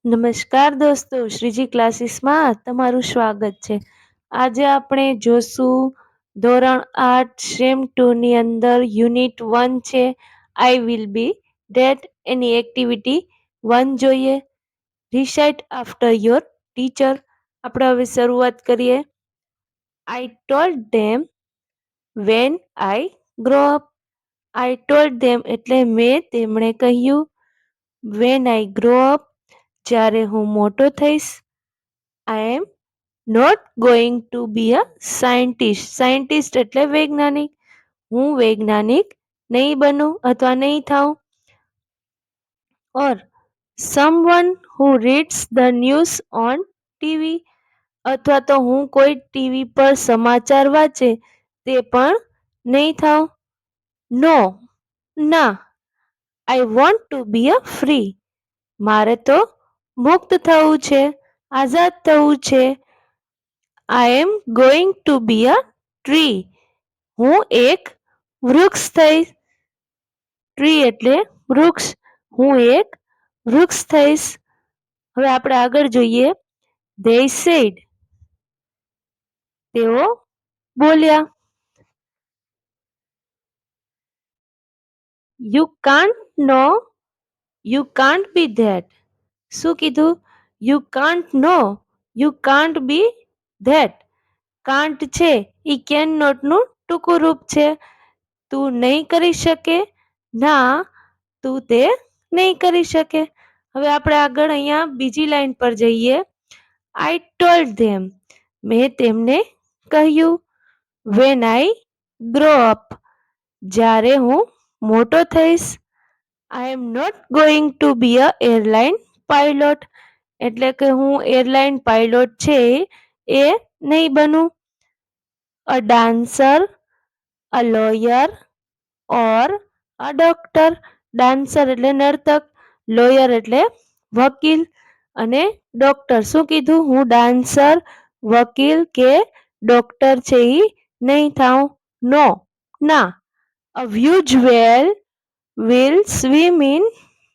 નમસ્કાર દોસ્તો, શ્રીજી ક્લાસીસમાં તમારું સ્વાગત છે. આજે આપણે જોશું ધોરણ 8 સેમ 2 ની અંદર યુનિટ 1 છે આઈ will be that any activity 1 જોઈએ. Recite after your teacher. આપણે હવે શરૂઆત કરીએ. આઈ told them when I grow up. I told them એટલે તેમણે કહ્યું. વેન આઈ ગ્રો અપ જ્યારે હું મોટો થઈશ. I am not going to be a scientist. Scientist એટલે વૈજ્ઞાનિક. હું વૈજ્ઞાનિક નહીં બનું અથવા નહીં થાઉં. Or someone who reads the news on TV. અથવા તો હું કોઈ ટીવી પર સમાચાર વાંચે તે પણ નહીં થાઉં. નો, ના. I want to be a free. મારે તો મુક્ત થવું છે, આઝાદ થવું છે. I am going to be a tree. હું એક વૃક્ષ થઈશ. ટ્રી એટલે વૃક્ષ. હું એક વૃક્ષ થઈશ. હવે આપણે આગળ જોઈએ. They said. તેઓ બોલ્યા. You can't know, you can't be that. શું કીધું? You can't know, you can't be that. Can't છે એ કેન નોટ નું ટૂંકું રૂપ છે. તું નહીં કરી શકે. ના, તું તે નહીં કરી શકે. હવે આપણે આગળ અહીંયા બીજી લાઈન પર જઈએ. આઈ ટોલ્ડ ધેમ. મેં તેમને કહ્યું. વેન આઈ ગ્રો અપ જ્યારે હું મોટો થઈશ. I am not going to be a airline pilot એટલે કે હું એરલાઇન પાયલોટ છે એ નહીં બનું. A dancer, a lawyer or a doctor. Dancer એટલે નર્તક, લોયર એટલે વકીલ અને ડોક્ટર. શું કીધું? હું ડાન્સર, વકીલ કે ડોક્ટર છે એ નહીં થાઉં. નો, ના. A huge whale will swim in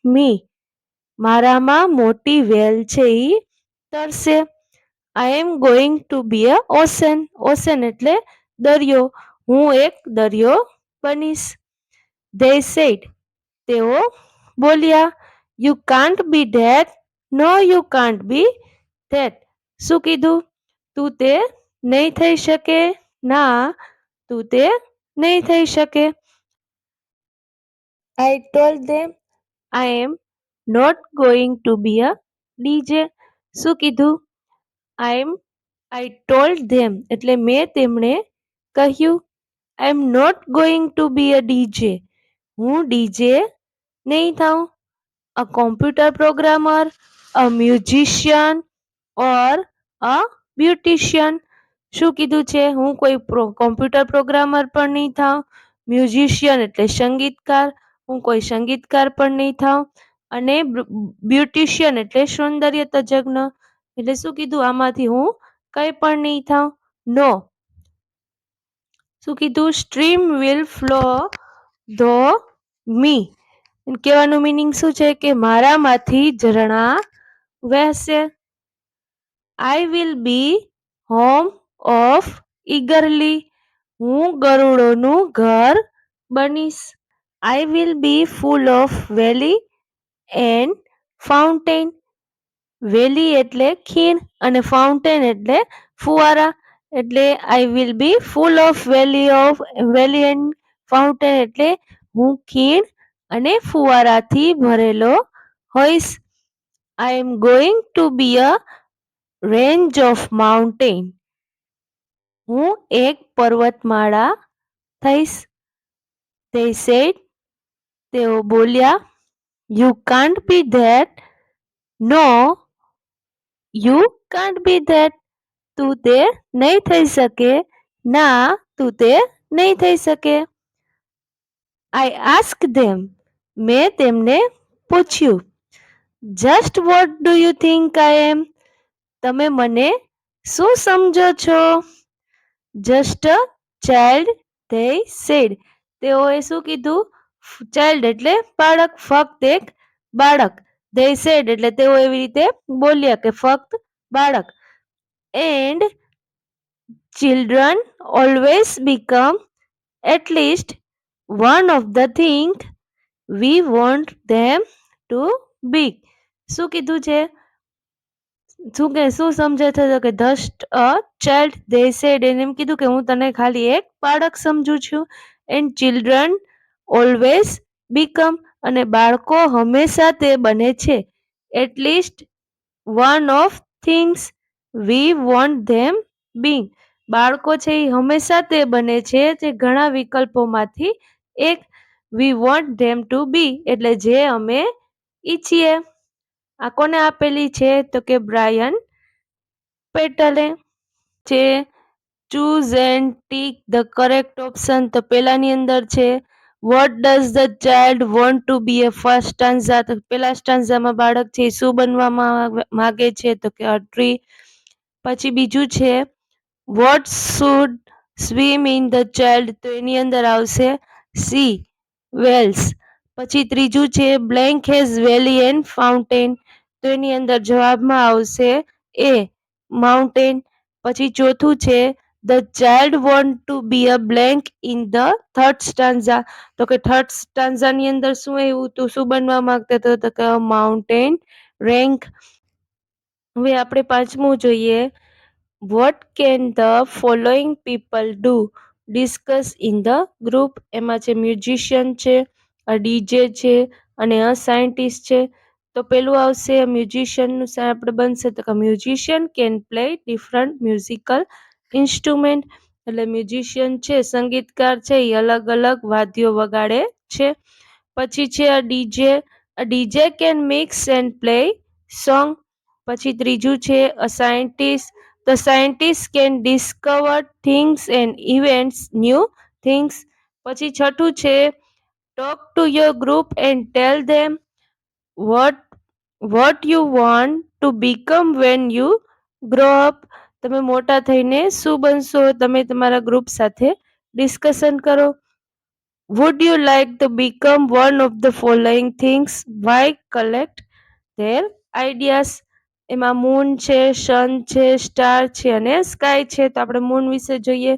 me. મારામાં મોટી વેલ છે એ તરશે. I am going to be a ocean. Ocean એટલે દરિયો. હું એક દરિયો બનીશ. They said. તેઓ બોલ્યા. You can't be that. No, you can't be that. શું કીધું? તું તે નહીં થઈ શકે. ના, તું તે નહીં થઈ શકે. I told them I am not going to be a DJ. શું કીધું? આઈ ટોલ્ડ ધેમ એટલે તેમણે કહ્યું. I am not going to be a DJ. હું ડીજે નહીં થાઉં. A computer programmer, a musician or a beautician. શું કીધું છે? હું કોઈ કોમ્પ્યુટર પ્રોગ્રામર પણ નહીં થાઉં. મ્યુઝિશિયન એટલે સંગીતકાર. હું કોઈ સંગીતકાર પણ નહીં થાઉં. અને બ્યુટિશિયન એટલે સૌંદર્ય તજજ્ઞ. એટલે શું કીધું? આમાંથી હું કઈ પણ નહીં થાઉં. નો. શું કીધું? સ્ટ્રીમ વિલ ફ્લો ધો મી. કહેવાનું મીનિંગ શું છે? કે મારામાંથી ઝરણા વહેશે. I will be home of eagerly. હું ગરુડોનું ઘર બનીશ. I will be full of valley and fountain. Valley એટલે ખીણ અને ફાઉન્ટેન એટલે ફુવારા. એટલે I will be full of valley and fountain એટલે હું ખીણ અને ફુવારાથી ભરેલો હોઈશ. I am going to be a range of mountain. હું એક પર્વતમાળા થઈશ. They said. તેઓ બોલ્યા. You can't be that. No, you can't be that. તું તે નહીં થઈ શકે. ના, તું તે નહીં થઈ શકે. I ask them. મેં તેમને પૂછ્યું. Just what do you think I am. તમે મને શું સમજો છો? Just a child, they said. તેઓએ શું કીધું? ચાઇલ્ડ એટલે બાળક, ફક્ત એક બાળક. they said એટલે તેઓ એવી રીતે બોલ્યા કે ફક્ત બાળક. And children always become at least one of the thing we want them to be. શું કીધું છે? શું સમજે છે કે ધસ્ટ અ ચાઇલ્ડ they said એને એમ કીધું કે હું તને ખાલી એક બાળક સમજુ છું. એન્ડ ચિલ્ડ્રન ઓલવેઝ બીકમ અને બાળકો હંમેશા તે બને છે. At least one of things we want them Bing. બાળકો છે એ હંમેશા તે બને છે જે ઘણા વિકલ્પોમાંથી એક વી વોન્ટ ધેમ ટુ બી એટલે જે અમે ઈચ્છીએ. આ કોને આપેલી છે? તો કે બ્રાયન પેટલે છે. Choose and tick the correct option. તો પેલાની અંદર છે what does the child want to be a first stanza. તો પેલા સ્ટાન્ઝામાં બાળક છે એ શું બનવા માગે છે? તો કે અ ટ્રી. પછી બીજું છે what should swim in the child. તો એની અંદર આવશે સી વેલ્સ. પછી ત્રીજું છે blank has valley and fountain. તો એની અંદર જવાબમાં આવશે એ માઉન્ટેન. પછી ચોથું છે the child want to be a blank in the third stanza. તો કે થર્ડ સ્ટાન્ઝા ની અંદર શું એવું તો શું બનવા માંગતા હતા? તો કે માઉન્ટેન રેન્ક. હવે આપણે પાંચમું જોઈએ what can the following people do discuss in the group. એમાં છે મ્યુઝિશિયન છે, ડીજે છે અને સાયન્ટિસ્ટ છે. તો પેલું આવશે મ્યુઝિશિયનનું આપણે બનશે તો કે musician can play different musical instrument. એટલે મ્યુઝિશિયન છે સંગીતકાર છે એ અલગ અલગ વાદ્યો વગાડે છે. પછી છે DJ can mix and play song. પછી ત્રીજું છે a scientist. The scientist can discover things and events new things. પછી છઠ્ઠું છે talk to your group and tell them what you want to become when you grow up. તમે મોટા થઈને શું બનશો? તમે તમારા ગ્રુપ સાથે ડિસ્કશન કરો. Would you like to become one of the following things? Why collect their ideas. એમાં મૂન છે, સન છે, સ્ટાર છે અને સ્કાય છે. તો આપણે મૂન વિશે જોઈએ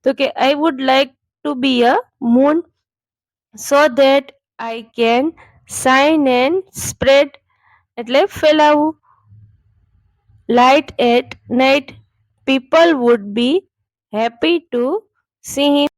તો કે I would like to be a moon so that I can shine and spread એટલે ફેલાવું light at night. People would be happy to see him.